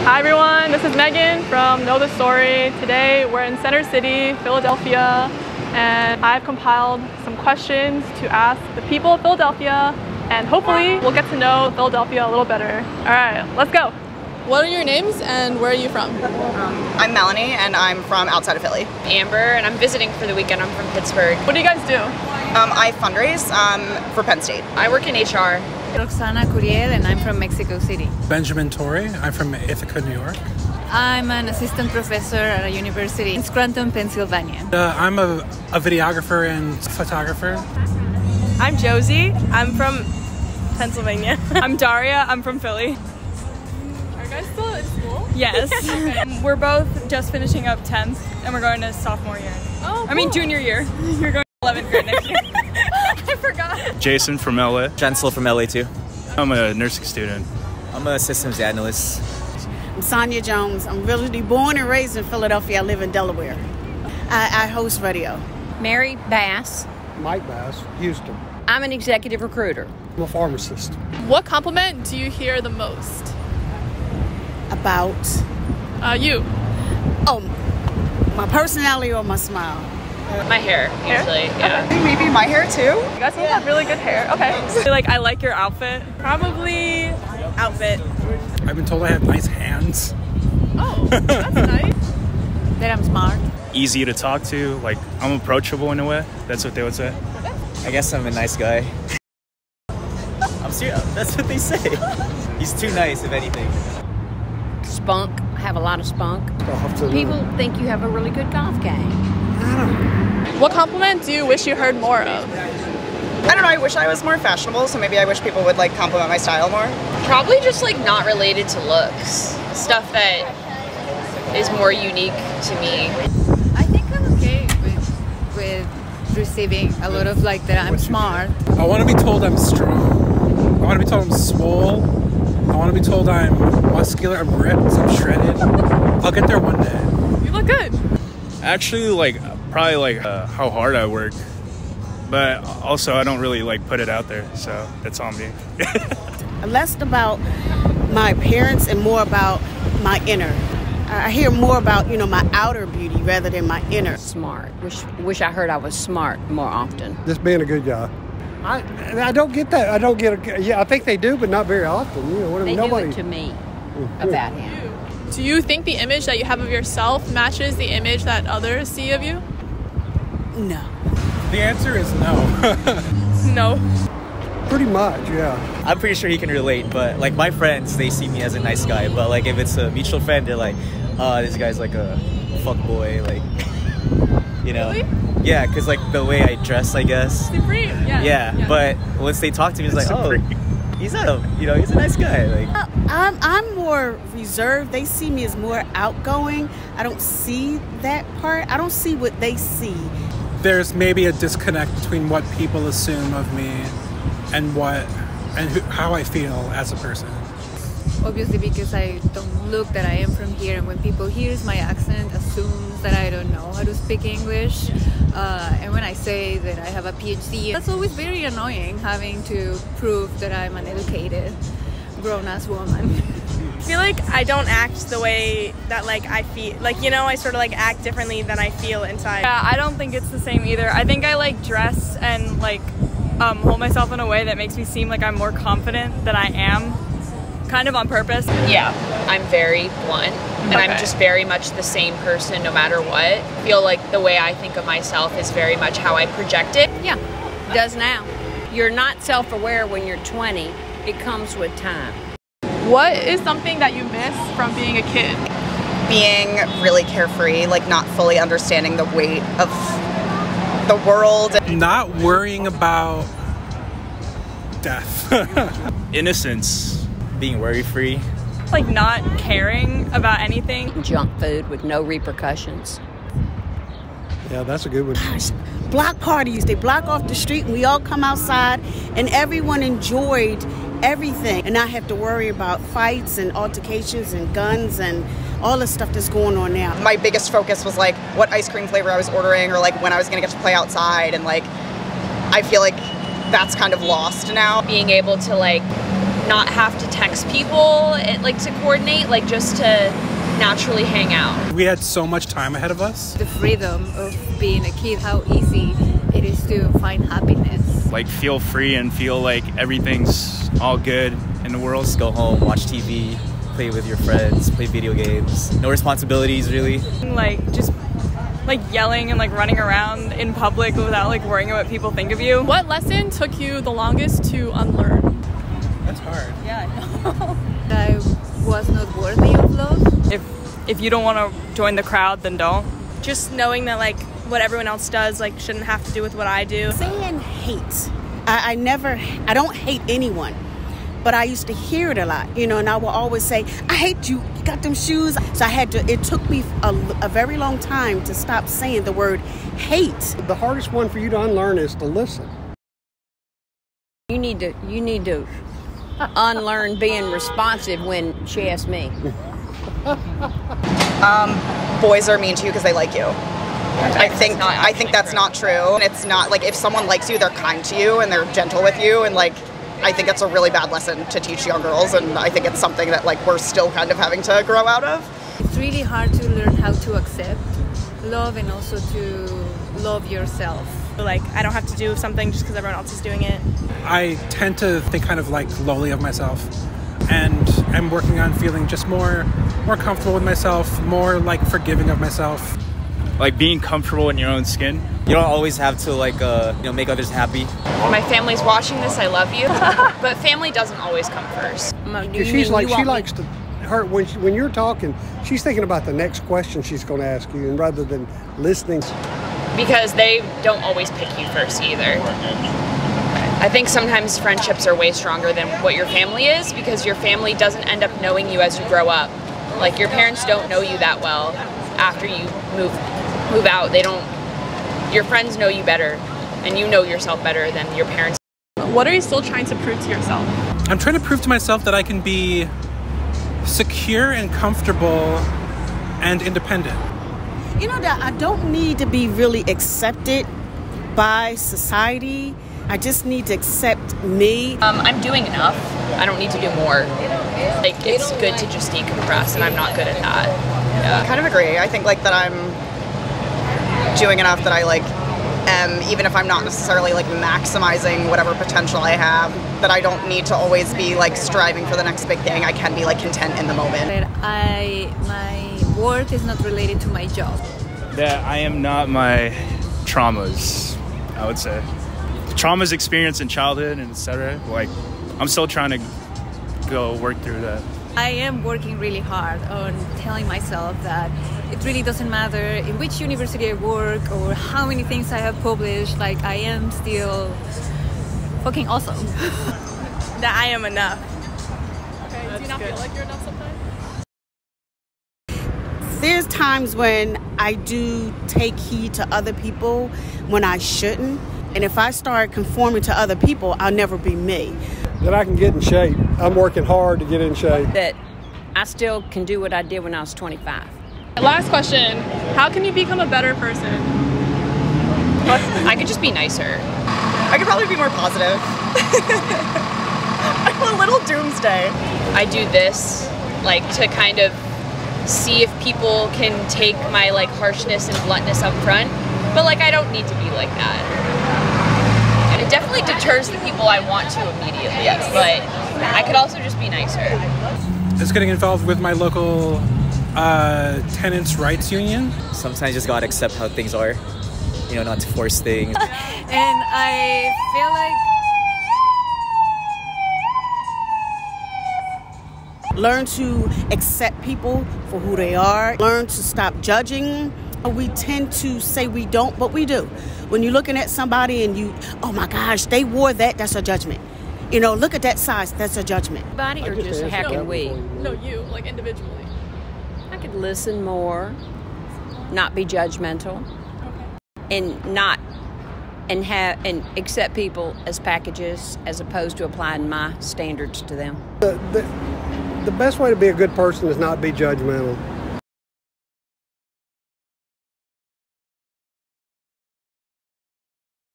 Hi everyone, this is Megan from Know the Story. Today we're in Center City, Philadelphia, and I've compiled some questions to ask the people of Philadelphia, and hopefully we'll get to know Philadelphia a little better. Alright, let's go! What are your names and where are you from? I'm Melanie and I'm from outside of Philly. Amber, and I'm visiting for the weekend. I'm from Pittsburgh. What do you guys do? I fundraise for Penn State. I work in HR. Roxana Curiel, and I'm from Mexico City. Benjamin Torrey, I'm from Ithaca, New York. I'm an assistant professor at a university in Scranton, Pennsylvania. I'm a videographer and photographer. I'm Josie, I'm from Pennsylvania. I'm Daria, I'm from Philly. Are you guys still in school? Yes. Okay. We're both just finishing up 10th and we're going to sophomore year. Oh, cool. I mean junior year. You're going to 11th grade next year. I forgot. Jason from LA. Chancellor from LA too. I'm a nursing student. I'm a systems analyst. I'm Sonia Jones. I'm really born and raised in Philadelphia. I live in Delaware. I host radio. Mary Bass. Mike Bass, Houston. I'm an executive recruiter. I'm a pharmacist. What compliment do you hear the most? About? You. Oh, my personality or my smile? My hair, usually, yeah. I think maybe my hair too. You guys both have really good hair. Okay. Like, I like your outfit. Probably outfit. I've been told I have nice hands. Oh, that's nice. That I'm smart. Easy to talk to, like I'm approachable in a way. That's what they would say. I guess I'm a nice guy. I'm serious, that's what they say. He's too nice, if anything. Spunk. I have a lot of spunk. People think you have a really good golf game. What compliment do you wish you heard more of? I don't know, I wish I was more fashionable, so maybe I wish people would like compliment my style more. Probably just like not related to looks. Stuff that is more unique to me. I think I'm okay with receiving a lot of like that I'm smart. I want to be told I'm strong. I want to be told I'm swole. I want to be told I'm muscular, I'm ripped, I'm shredded. I'll get there one day. You look good. Actually, probably how hard I work, but also I don't really put it out there, so that's on me. Less about my appearance and more about my inner. I hear more about, my outer beauty rather than my inner. Smart. Wish I heard I was smart more often. Just being a good guy. I don't get that. I don't get I think they do, but not very often. They do it to me about him. Do you think the image that you have of yourself matches the image that others see of you? No. The answer is no. No. Pretty much, yeah. I'm pretty sure he can relate, but my friends, they see me as a nice guy, but if it's a mutual friend, they're like, oh, this guy's like a fuck boy, Really? Yeah, because the way I dress, I guess. Supreme, yeah. Yeah, but once they talk to me, it's like, oh, he's not a, he's a nice guy. I'm more reserved. They see me as more outgoing. I don't see that part. I don't see what they see. There's maybe a disconnect between what people assume of me and how I feel as a person. Obviously because I don't look that I am from here, and when people hears my accent assumes that I don't know how to speak English, and when I say that I have a PhD, that's always very annoying, having to prove that I'm an educated grown-ass woman. I feel like I don't act the way that I feel. I sort of act differently than I feel inside. Yeah, I don't think it's the same either. I think I dress and hold myself in a way that makes me seem like I'm more confident than I am. Kind of on purpose. Yeah, I'm very blunt, and Okay. I'm just very much the same person no matter what. I feel like the way I think of myself is very much how I project it. Yeah, it does now. You're not self-aware when you're 20. It comes with time. What is something that you miss from being a kid? Being really carefree, not fully understanding the weight of the world. Not worrying about death. Innocence. Being worry-free. Not caring about anything. Junk food with no repercussions. Yeah, that's a good one. Gosh, block parties. They block off the street and we all come outside and everyone enjoyed everything. And I have to worry about fights and altercations and guns and all the stuff that's going on now. My biggest focus was what ice cream flavor I was ordering or when I was going to get to play outside, and I feel like that's kind of lost now. Being able to not have to text people, like to coordinate, like just to naturally hang out. We had so much time ahead of us. The freedom of being a kid, how easy it is to find happiness. Like feel free and feel like everything's all good in the world. Just go home, watch TV, play with your friends, play video games. No responsibilities really. Like just like yelling and like running around in public without like worrying about what people think of you. What lesson took you the longest to unlearn? That's hard. Yeah, I know. I was not worthy of love. If you don't want to join the crowd, then don't. Just knowing that like what everyone else does like shouldn't have to do with what I do. Saying hate. I don't hate anyone, but I used to hear it a lot, you know, and I will always say, I hate you, you got them shoes. So it took me a very long time to stop saying the word hate. The hardest one for you to unlearn is to listen. You need to unlearn being responsive when she asks me. Boys are mean to you because they like you. I think that's not true. And it's not like if someone likes you, they're kind to you and they're gentle with you, and like I think it's a really bad lesson to teach young girls, and I think it's something that like we're still kind of having to grow out of. It's really hard to learn how to accept love and also to love yourself. Like I don't have to do something just because everyone else is doing it. I tend to think kind of like lowly of myself, and I'm working on feeling just more comfortable with myself, more like forgiving of myself. Like being comfortable in your own skin. You don't always have to like make others happy. My family's watching this, I love you. But family doesn't always come first. She's like, she likes to, when you're talking, she's thinking about the next question she's going to ask you, and rather than listening. Because they don't always pick you first either. I think sometimes friendships are way stronger than what your family is, because your family doesn't end up knowing you as you grow up. Like your parents don't know you that well after you move out. Your friends know you better, and you know yourself better than your parents. What are you still trying to prove to yourself? I'm trying to prove to myself that I can be secure and comfortable and independent. You know that I don't need to be really accepted by society. I just need to accept me. I'm doing enough. I don't need to do more. Like it's good to just decompress, and I'm not good at that. Yeah. I kind of agree. I think like that I'm doing enough that I like am, even if I'm not necessarily like maximizing whatever potential I have, that I don't need to always be like striving for the next big thing. I can be like content in the moment. My work is not related to my job. That I am not my traumas, I would say. Traumas experienced in childhood and etc. Like I'm still trying to go work through that. I am working really hard on telling myself that it really doesn't matter in which university I work or how many things I have published, like I am still fucking awesome. That I am enough. Okay, do you not feel like you're enough sometimes? There's times when I do take heed to other people when I shouldn't. And if I start conforming to other people, I'll never be me. That I can get in shape. I'm working hard to get in shape. That I still can do what I did when I was 25. Last question. How can you become a better person? I could just be nicer. I could probably be more positive. I'm a little doomsday. I do this like to kind of see if people can take my like harshness and bluntness up front, but like I don't need to be like that. And it definitely deters the people I want to immediately. Yes. But I could also just be nicer. Just getting involved with my local tenants' rights union. Sometimes you just gotta accept how things are, you know, not to force things. And I feel like Learn to accept people for who they are. Learn to stop judging. We tend to say we don't, but we do. When you're looking at somebody and you, oh my gosh, they wore that, that's a judgment. You know, look at that size, that's a judgment. Body or just how can we? No, you, like individually. I could listen more, not be judgmental, and accept people as packages as opposed to applying my standards to them. The best way to be a good person is not be judgmental.